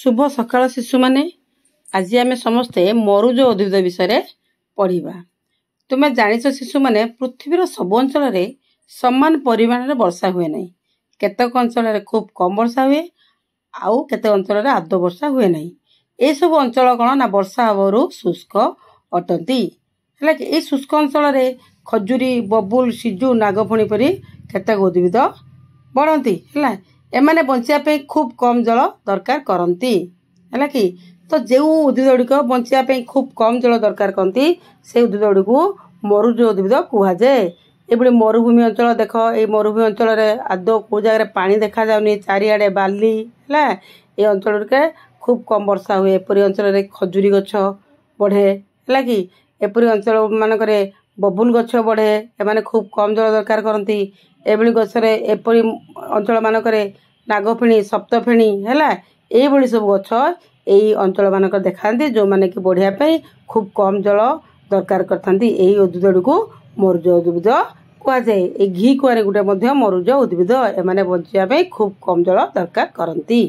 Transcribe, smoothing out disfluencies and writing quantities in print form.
शुभ सकाळ शिशु माने आज आम समस्ते मरुज उद्भिद विषय पढ़ा। तुम्हें जानिछ शिशु माने पृथ्वीर सब अंचल समान परिमाण वर्षा हुए ना। केतक अंचल खूब कम वर्षा हुए आउ केतक अंचल आदौ वर्षा हुए ना। ये सब अंचल कौन ना वर्षा हबारु शुष्क अटंती है कि शुष्क अंचल खजुरी बबुल सिजु नागफणी परी केतक उद्भिद बढ़ती है। एमाने बंचिया खूब कम जल दरकार करती है कि तो जो उद्भिद गुड़िक बंचिया खूब कम जल दरकार करती से उद्भिद गुड़ी को मरुज उद्भिद कहुए। ये मरुभूमि अंचल देख ये मरुभूमि अंचल आदौ कौ जगह पानी देखा जाऊनी चारिआडे बाली है। ये अंचल के खूब कम वर्षा हुए। एपरी अंचल खजुरी गछ बढ़े है कि एपरी अंचल मानक बबुल गछ बढ़े एमाने खूब कम जल दरकार करती। एभली गछरे एपरी अंचल मानक नागफेणी सप्तफेणी है ये सब गछ यही अंचल मानक देखा जो मैंने कि बढ़िया खूब कम जल दरकार करथांती। यही उद्भिद को मरुज उद्भिद कहुए। घी कुआरी गोटे मरुज उद्भिद एमाने बंचिया खूब कम जल दरकार करती।